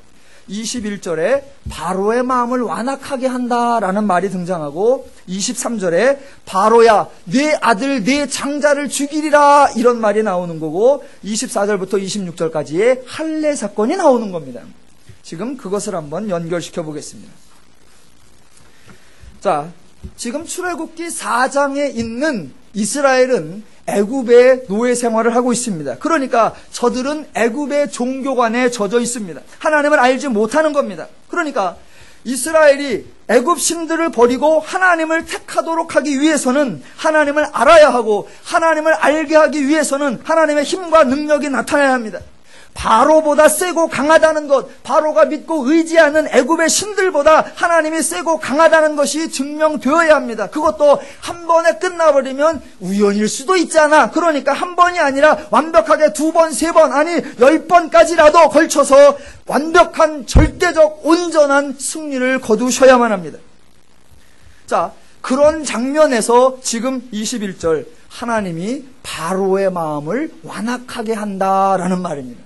21절에 바로의 마음을 완악하게 한다라는 말이 등장하고, 23절에 바로야 내 아들 내 장자를 죽이리라 이런 말이 나오는 거고, 24절부터 26절까지의 할례 사건이 나오는 겁니다. 지금 그것을 한번 연결시켜 보겠습니다. 자, 지금 출애굽기 4장에 있는 이스라엘은 애굽의 노예 생활을 하고 있습니다. 그러니까 저들은 애굽의 종교관에 젖어 있습니다. 하나님을 알지 못하는 겁니다. 그러니까 이스라엘이 애굽 신들을 버리고 하나님을 택하도록 하기 위해서는 하나님을 알아야 하고, 하나님을 알게 하기 위해서는 하나님의 힘과 능력이 나타나야 합니다. 바로보다 세고 강하다는 것, 바로가 믿고 의지하는 애굽의 신들보다 하나님이 세고 강하다는 것이 증명되어야 합니다. 그것도 한 번에 끝나버리면 우연일 수도 있잖아. 그러니까 한 번이 아니라 완벽하게 2번, 3번, 아니 10번까지라도 걸쳐서 완벽한 절대적 온전한 승리를 거두셔야만 합니다. 자, 그런 장면에서 지금 21절, 하나님이 바로의 마음을 완악하게 한다라는 말입니다.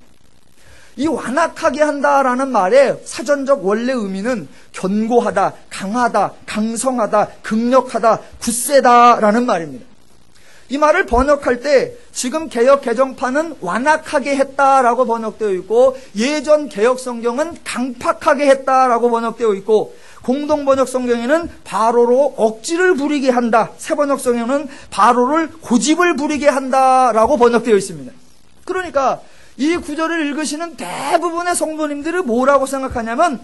이 완악하게 한다라는 말의 사전적 원래 의미는 견고하다, 강하다, 강성하다, 극력하다, 굳세다라는 말입니다. 이 말을 번역할 때 지금 개역 개정판은 완악하게 했다라고 번역되어 있고, 예전 개역 성경은 강팍하게 했다라고 번역되어 있고, 공동 번역 성경에는 바로로 억지를 부리게 한다, 새 번역 성경은 바로를 고집을 부리게 한다라고 번역되어 있습니다. 그러니까 이 구절을 읽으시는 대부분의 성도님들이 뭐라고 생각하냐면,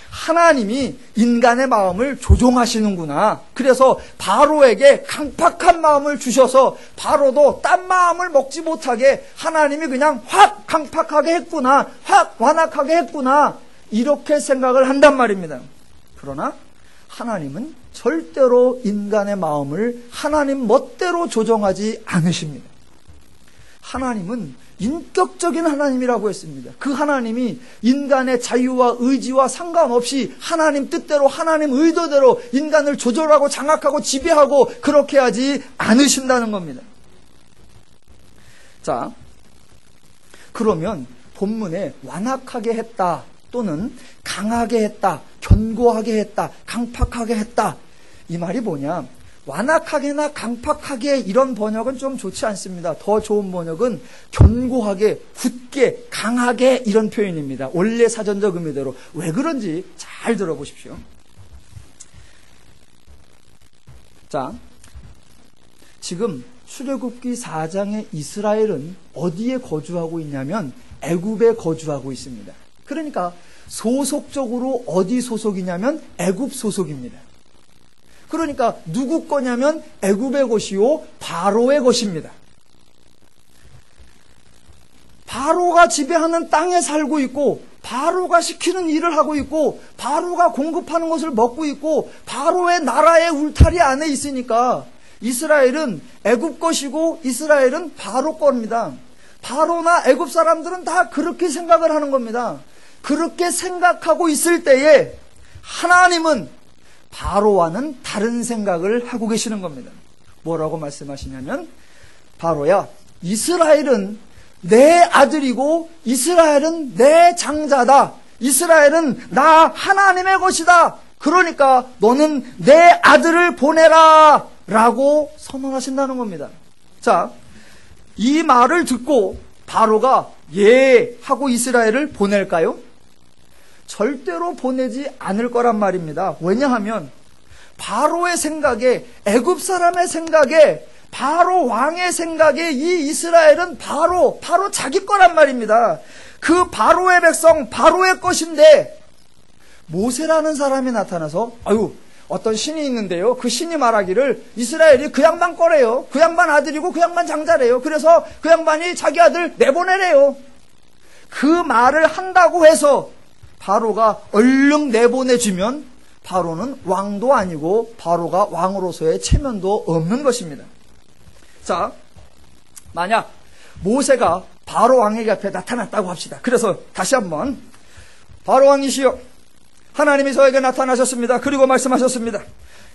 하나님이 인간의 마음을 조종하시는구나. 그래서 바로에게 강팍한 마음을 주셔서 바로도 딴 마음을 먹지 못하게 하나님이 그냥 확 강팍하게 했구나, 확 완악하게 했구나, 이렇게 생각을 한단 말입니다. 그러나 하나님은 절대로 인간의 마음을 하나님 멋대로 조정하지 않으십니다. 하나님은 인격적인 하나님이라고 했습니다. 그 하나님이 인간의 자유와 의지와 상관없이 하나님 뜻대로 하나님 의도대로 인간을 조절하고 장악하고 지배하고 그렇게 하지 않으신다는 겁니다. 자, 그러면 본문에 완악하게 했다 또는 강하게 했다, 견고하게 했다, 강팍하게 했다, 이 말이 뭐냐? 완악하게나 강팍하게 이런 번역은 좀 좋지 않습니다. 더 좋은 번역은 견고하게, 굳게, 강하게 이런 표현입니다. 원래 사전적 의미대로. 왜 그런지 잘 들어보십시오. 자, 지금 출애굽기 4장의 이스라엘은 어디에 거주하고 있냐면 애굽에 거주하고 있습니다. 그러니까 소속적으로 어디 소속이냐면 애굽 소속입니다. 그러니까 누구 거냐면 애굽의 것이요 바로의 것입니다. 바로가 지배하는 땅에 살고 있고 바로가 시키는 일을 하고 있고 바로가 공급하는 것을 먹고 있고 바로의 나라의 울타리 안에 있으니까 이스라엘은 애굽 것이고 이스라엘은 바로 겁니다. 바로나 애굽 사람들은 다 그렇게 생각을 하는 겁니다. 그렇게 생각하고 있을 때에 하나님은 바로와는 다른 생각을 하고 계시는 겁니다. 뭐라고 말씀하시냐면 바로야, 이스라엘은 내 아들이고 이스라엘은 내 장자다. 이스라엘은 나 하나님의 것이다. 그러니까 너는 내 아들을 보내라 라고 선언하신다는 겁니다. 자, 이 말을 듣고 바로가 예 하고 이스라엘을 보낼까요? 절대로 보내지 않을 거란 말입니다. 왜냐하면 바로의 생각에, 애굽 사람의 생각에, 바로 왕의 생각에 이 이스라엘은 바로 자기 거란 말입니다. 그 바로의 백성, 바로의 것인데 모세라는 사람이 나타나서 어떤 신이 있는데요, 그 신이 말하기를 이스라엘이 그 양반 거래요. 그 양반 아들이고 그 양반 장자래요. 그래서 그 양반이 자기 아들 내보내래요. 그 말을 한다고 해서 바로가 얼른 내보내주면 바로는 왕도 아니고 바로가 왕으로서의 체면도 없는 것입니다. 자, 만약 모세가 바로 왕에게 앞에 나타났다고 합시다. 그래서 다시 한번 바로 왕이시여, 하나님이 저에게 나타나셨습니다. 그리고 말씀하셨습니다.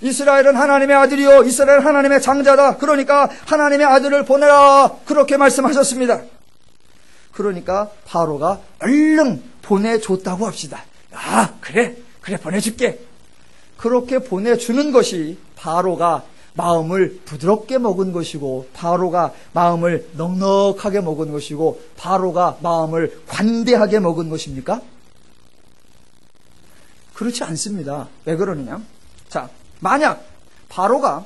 이스라엘은 하나님의 아들이요 이스라엘은 하나님의 장자다. 그러니까 하나님의 아들을 보내라. 그렇게 말씀하셨습니다. 그러니까 바로가 얼른 보내줬다고 합시다. 그래 보내줄게. 그렇게 보내주는 것이 바로가 마음을 부드럽게 먹은 것이고 바로가 마음을 넉넉하게 먹은 것이고 바로가 마음을 관대하게 먹은 것입니까? 그렇지 않습니다. 왜 그러느냐? 자, 만약 바로가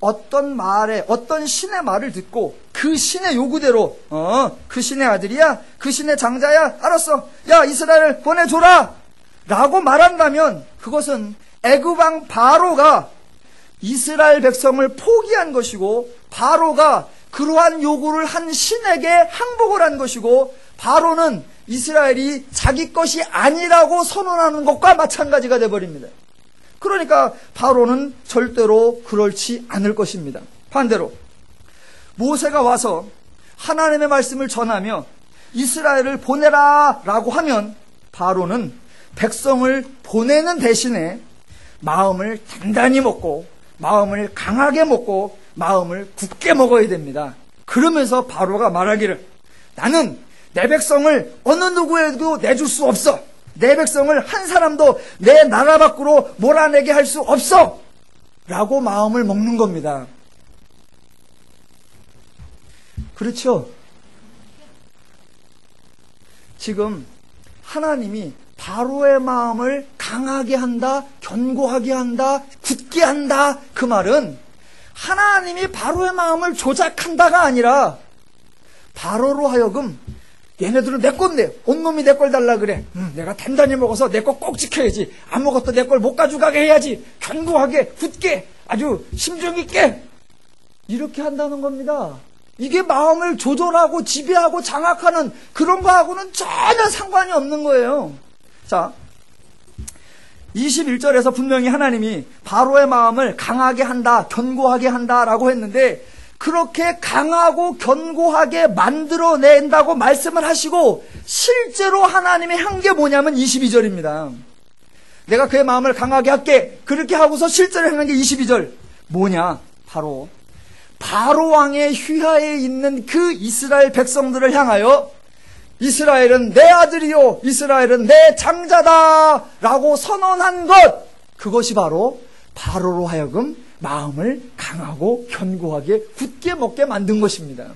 어떤 신의 말을 듣고 그 신의 요구대로 그 신의 아들이야, 그 신의 장자야, 알았어, 야 이스라엘을 보내줘라 라고 말한다면 그것은 애굽 왕 바로가 이스라엘 백성을 포기한 것이고 바로가 그러한 요구를 한 신에게 항복을 한 것이고 바로는 이스라엘이 자기 것이 아니라고 선언하는 것과 마찬가지가 되어버립니다. 그러니까 바로는 절대로 그렇지 않을 것입니다. 반대로 모세가 와서 하나님의 말씀을 전하며 이스라엘을 보내라 라고 하면 바로는 백성을 보내는 대신에 마음을 단단히 먹고 마음을 강하게 먹고 마음을 굳게 먹어야 됩니다. 그러면서 바로가 말하기를 나는 내 백성을 어느 누구에도 내줄 수 없어. 내 백성을 한 사람도 내 나라 밖으로 몰아내게 할 수 없어 라고 마음을 먹는 겁니다. 그렇죠? 지금 하나님이 바로의 마음을 강하게 한다, 견고하게 한다, 굳게 한다, 그 말은 하나님이 바로의 마음을 조작한다가 아니라 바로로 하여금 얘네들은 내 건데 온놈이 내 걸 달라 그래. 내가 단단히 먹어서 내 거 꼭 지켜야지. 아무것도 내 걸 못 가져가게 해야지. 견고하게, 굳게, 아주 심정 있게 이렇게 한다는 겁니다. 이게 마음을 조절하고 지배하고 장악하는 그런 거하고는 전혀 상관이 없는 거예요. 자, 21절에서 분명히 하나님이 바로의 마음을 강하게 한다, 견고하게 한다라고 했는데, 그렇게 강하고 견고하게 만들어낸다고 말씀을 하시고 실제로 하나님이 한 게 뭐냐면 22절입니다. 내가 그의 마음을 강하게 할게. 그렇게 하고서 실제로 행한 게 22절. 뭐냐? 바로 왕의 휘하에 있는 그 이스라엘 백성들을 향하여 이스라엘은 내 아들이요, 이스라엘은 내 장자다 라고 선언한 것, 그것이 바로 바로로 하여금 마음을 강하고 견고하게 굳게 먹게 만든 것입니다.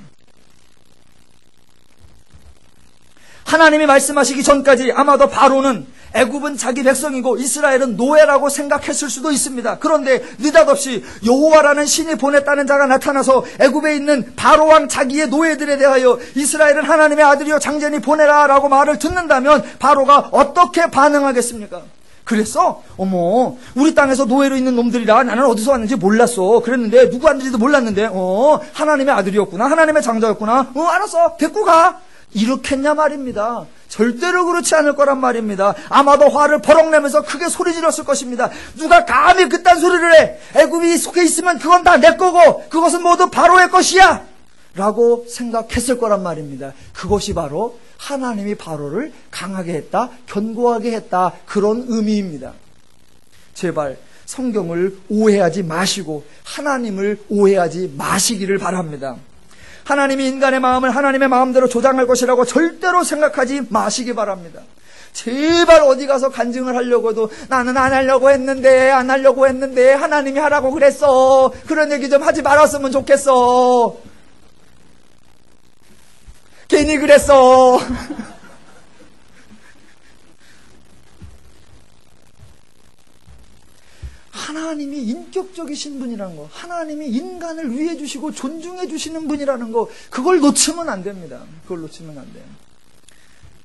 하나님이 말씀하시기 전까지 아마도 바로는 애굽은 자기 백성이고 이스라엘은 노예라고 생각했을 수도 있습니다. 그런데 느닷없이 여호와라는 신이 보냈다는 자가 나타나서 애굽에 있는 바로 왕 자기의 노예들에 대하여 이스라엘은 하나님의 아들이요 장자니 보내라 라고 말을 듣는다면 바로가 어떻게 반응하겠습니까? 그래서 어머, 우리 땅에서 노예로 있는 놈들이라 나는 어디서 왔는지 몰랐어. 그랬는데 누구 왔는지도 몰랐는데 하나님의 아들이었구나, 하나님의 장자였구나, 알았어, 데리고 가, 이렇겠냐 말입니다. 절대로 그렇지 않을 거란 말입니다. 아마도 화를 버럭 내면서 크게 소리 질렀을 것입니다. 누가 감히 그딴 소리를 해. 애굽이 속에 있으면 그건 다 내 거고 그것은 모두 바로의 것이야 라고 생각했을 거란 말입니다. 그것이 바로 하나님이 바로를 강하게 했다, 견고하게 했다, 그런 의미입니다. 제발 성경을 오해하지 마시고 하나님을 오해하지 마시기를 바랍니다. 하나님이 인간의 마음을 하나님의 마음대로 조장할 것이라고 절대로 생각하지 마시기 바랍니다. 제발 어디 가서 간증을 하려고 해도 나는 안 하려고 했는데 하나님이 하라고 그랬어, 그런 얘기 좀 하지 말았으면 좋겠어, 괜히 그랬어. 하나님이 인격적이신 분이라는 거, 하나님이 인간을 위해 주시고 존중해 주시는 분이라는 거, 그걸 놓치면 안 됩니다. 그걸 놓치면 안 돼요.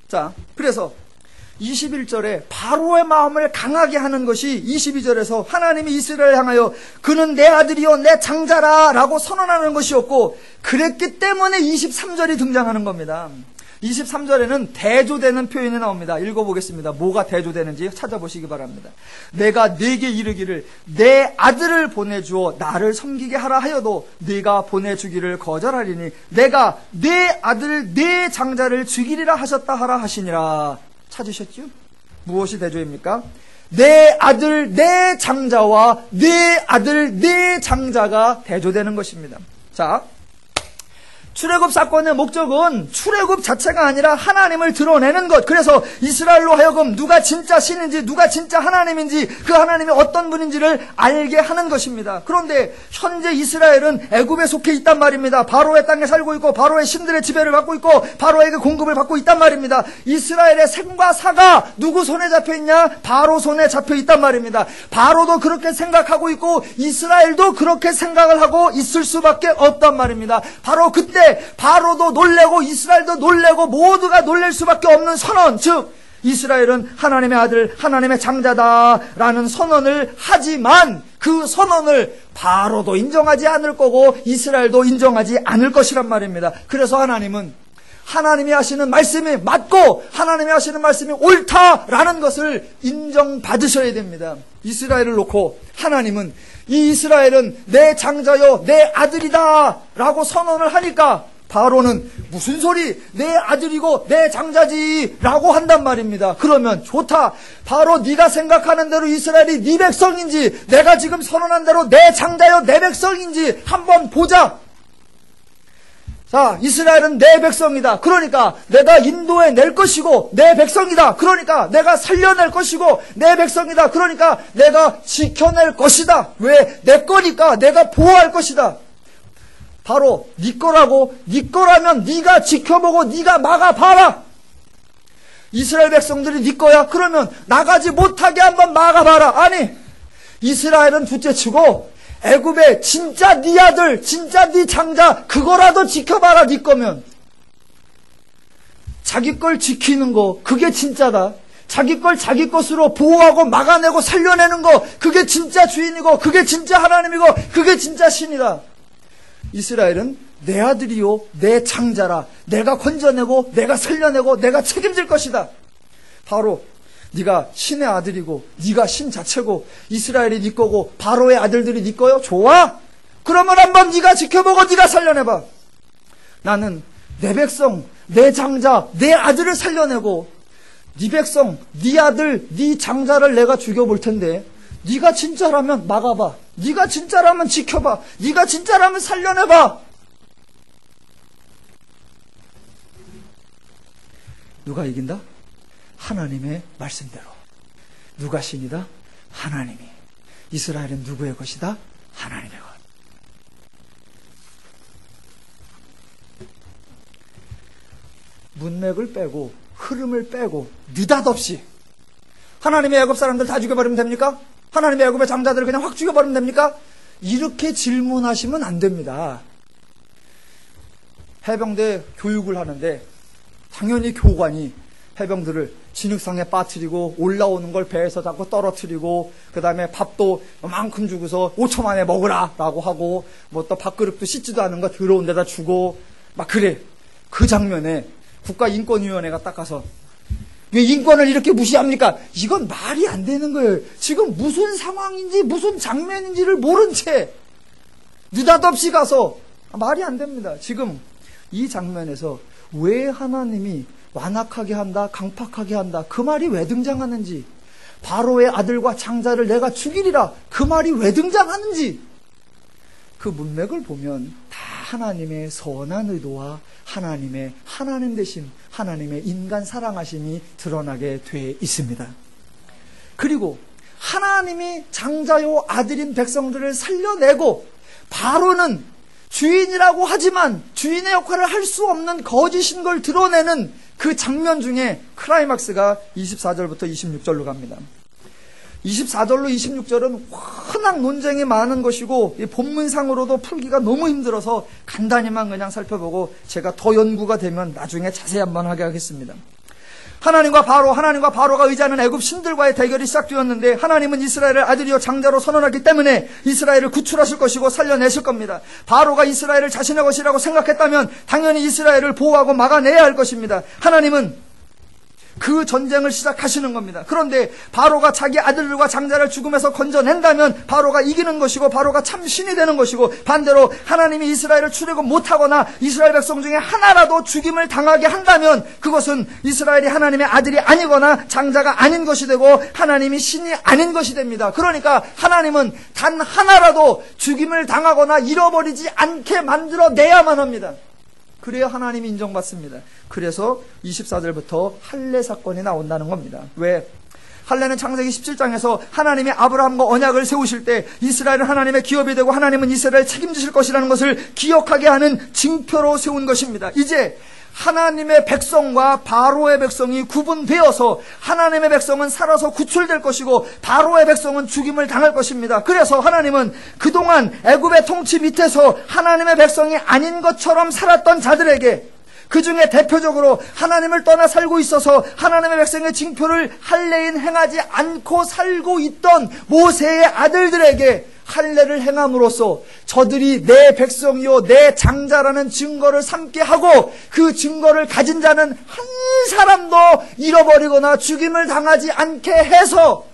자, 그래서 21절에 바로의 마음을 강하게 하는 것이 22절에서 하나님이 이스라엘을 향하여 그는 내 아들이요 내 장자라 라고 선언하는 것이었고, 그랬기 때문에 23절이 등장하는 겁니다. 23절에는 대조되는 표현이 나옵니다. 읽어보겠습니다. 뭐가 대조되는지 찾아보시기 바랍니다. 내가 네게 이르기를 내 아들을 보내주어 나를 섬기게 하라 하여도 네가 보내주기를 거절하리니 내가 내 아들 내 장자를 죽이리라 하셨다 하라 하시니라. 찾으셨죠? 무엇이 대조입니까? 내 아들 내 장자와 내 아들 내 장자가 대조되는 것입니다. 자, 출애굽 사건의 목적은 출애굽 자체가 아니라 하나님을 드러내는 것. 그래서 이스라엘로 하여금 누가 진짜 신인지 누가 진짜 하나님인지 그 하나님이 어떤 분인지를 알게 하는 것입니다. 그런데 현재 이스라엘은 애굽에 속해 있단 말입니다. 바로의 땅에 살고 있고 바로의 신들의 지배를 받고 있고 바로에게 공급을 받고 있단 말입니다. 이스라엘의 생과 사가 누구 손에 잡혀 있냐? 바로 손에 잡혀 있단 말입니다. 바로도 그렇게 생각하고 있고 이스라엘도 그렇게 생각을 하고 있을 수밖에 없단 말입니다. 바로 그때 바로도 놀래고 이스라엘도 놀래고 모두가 놀랄 수밖에 없는 선언, 즉 이스라엘은 하나님의 아들 하나님의 장자다라는 선언을 하지만 그 선언을 바로도 인정하지 않을 거고 이스라엘도 인정하지 않을 것이란 말입니다. 그래서 하나님은 하나님이 하시는 말씀이 맞고 하나님이 하시는 말씀이 옳다라는 것을 인정받으셔야 됩니다. 이스라엘을 놓고 하나님은 이 이스라엘은 내 장자요 내 아들이다 라고 선언을 하니까 바로는 무슨 소리, 내 아들이고 내 장자지 라고 한단 말입니다. 그러면 좋다, 바로 네가 생각하는 대로 이스라엘이 네 백성인지 내가 지금 선언한 대로 내 장자요 내 백성인지 한번 보자. 자, 이스라엘은 내 백성이다. 그러니까 내가 인도해 낼 것이고 내 백성이다. 그러니까 내가 살려낼 것이고 내 백성이다. 그러니까 내가 지켜낼 것이다. 왜? 내 거니까 내가 보호할 것이다. 바로 네 거라고, 네 거라면 네가 지켜보고 네가 막아봐라. 이스라엘 백성들이 네 거야? 그러면 나가지 못하게 한번 막아봐라. 아니, 이스라엘은 둘째치고 애굽에 진짜 네 아들, 진짜 네 장자 그거라도 지켜봐라. 네 거면 자기 걸 지키는 거 그게 진짜다. 자기 걸 자기 것으로 보호하고 막아내고 살려내는 거 그게 진짜 주인이고 그게 진짜 하나님이고 그게 진짜 신이다. 이스라엘은 내 아들이요 내 장자라, 내가 건져내고 내가 살려내고 내가 책임질 것이다. 바로 네가 신의 아들이고 네가 신 자체고 이스라엘이 네 거고 바로의 아들들이 네 거요? 좋아? 그러면 한번 네가 지켜보고 네가 살려내봐. 나는 내 백성, 내 장자, 내 아들을 살려내고 네 백성, 네 아들, 네 장자를 내가 죽여볼 텐데 네가 진짜라면 막아봐. 네가 진짜라면 지켜봐. 네가 진짜라면 살려내봐. 누가 이긴다? 하나님의 말씀대로. 누가 신이다? 하나님이. 이스라엘은 누구의 것이다? 하나님의 것. 문맥을 빼고 흐름을 빼고 느닷없이 하나님의 애굽 사람들 다 죽여버리면 됩니까? 하나님의 애굽의 장자들을 그냥 확 죽여버리면 됩니까? 이렇게 질문하시면 안 됩니다. 해병대 교육을 하는데 당연히 교관이 해병들을 진흙상에 빠뜨리고 올라오는 걸 배에서 자꾸 떨어뜨리고 그 다음에 밥도 만큼 주고서 5초 만에 먹으라 라고 하고 뭐 또 밥그릇도 씻지도 않은 거 더러운 데다 주고 막 그래. 그 장면에 국가인권위원회가 딱 가서 왜 인권을 이렇게 무시합니까? 이건 말이 안 되는 거예요. 지금 무슨 상황인지 무슨 장면인지를 모른 채 느닷없이 가서 말이 안 됩니다. 지금 이 장면에서 왜 하나님이 완악하게 한다, 강팍하게 한다 그 말이 왜 등장하는지, 바로의 아들과 장자를 내가 죽이리라 그 말이 왜 등장하는지 그 문맥을 보면 다 하나님의 선한 의도와 하나님의 하나님 되신 하나님의 인간 사랑하심이 드러나게 돼 있습니다. 그리고 하나님이 장자요 아들인 백성들을 살려내고 바로는 주인이라고 하지만 주인의 역할을 할 수 없는 거짓인 걸 드러내는 그 장면 중에 클라이막스가 24절부터 26절로 갑니다. 24절로 26절은 워낙 논쟁이 많은 것이고 본문상으로도 풀기가 너무 힘들어서 간단히만 그냥 살펴보고 제가 더 연구가 되면 나중에 자세히 한번 하게 하겠습니다. 하나님과 바로가 의지하는 애굽 신들과의 대결이 시작되었는데 하나님은 이스라엘을 아들이요 장자로 선언하기 때문에 이스라엘을 구출하실 것이고 살려내실 겁니다. 바로가 이스라엘을 자신의 것이라고 생각했다면 당연히 이스라엘을 보호하고 막아내야 할 것입니다. 하나님은 그 전쟁을 시작하시는 겁니다. 그런데 바로가 자기 아들들과 장자를 죽음에서 건져낸다면 바로가 이기는 것이고 바로가 참 신이 되는 것이고, 반대로 하나님이 이스라엘을 출애굽 못하거나 이스라엘 백성 중에 하나라도 죽임을 당하게 한다면 그것은 이스라엘이 하나님의 아들이 아니거나 장자가 아닌 것이 되고 하나님이 신이 아닌 것이 됩니다. 그러니까 하나님은 단 하나라도 죽임을 당하거나 잃어버리지 않게 만들어내야만 합니다. 그래야 하나님이 인정받습니다. 그래서 24절부터 할례 사건이 나온다는 겁니다. 왜? 할례는 창세기 17장에서 하나님이 아브라함과 언약을 세우실 때 이스라엘은 하나님의 기업이 되고 하나님은 이스라엘을 책임지실 것이라는 것을 기억하게 하는 징표로 세운 것입니다. 이제 하나님의 백성과 바로의 백성이 구분되어서 하나님의 백성은 살아서 구출될 것이고 바로의 백성은 죽임을 당할 것입니다. 그래서 하나님은 그동안 애굽의 통치 밑에서 하나님의 백성이 아닌 것처럼 살았던 자들에게, 그 중에 대표적으로 하나님을 떠나 살고 있어서 하나님의 백성의 징표를 할례인 행하지 않고 살고 있던 모세의 아들들에게 할례를 행함으로써 저들이 내 백성이요 내 장자라는 증거를 삼게 하고, 그 증거를 가진 자는 한 사람도 잃어버리거나 죽임을 당하지 않게 해서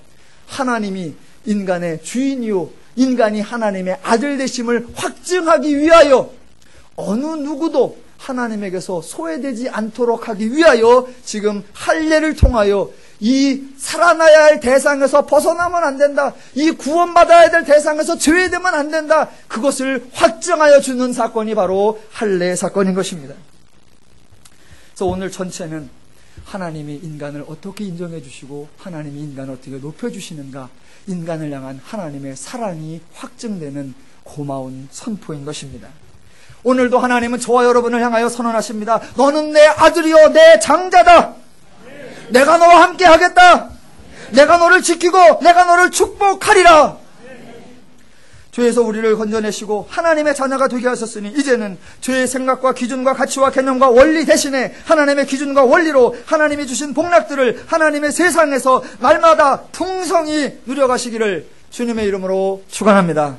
하나님이 인간의 주인이요 인간이 하나님의 아들 되심을 확증하기 위하여 어느 누구도 하나님에게서 소외되지 않도록 하기 위하여 지금 할례를 통하여 이 살아나야 할 대상에서 벗어나면 안 된다, 이 구원받아야 될 대상에서 제외되면 안 된다, 그것을 확증하여 주는 사건이 바로 할례 사건인 것입니다. 그래서 오늘 전체는 하나님이 인간을 어떻게 인정해 주시고 하나님이 인간을 어떻게 높여주시는가, 인간을 향한 하나님의 사랑이 확증되는 고마운 선포인 것입니다. 오늘도 하나님은 저와 여러분을 향하여 선언하십니다. 너는 내 아들이요 내 장자다. 내가 너와 함께 하겠다. 내가 너를 지키고 내가 너를 축복하리라. 죄에서 우리를 건져내시고 하나님의 자녀가 되게 하셨으니 이제는 죄의 생각과 기준과 가치와 개념과 원리 대신에 하나님의 기준과 원리로 하나님이 주신 복락들을 하나님의 세상에서 날마다 풍성히 누려가시기를 주님의 이름으로 축원합니다.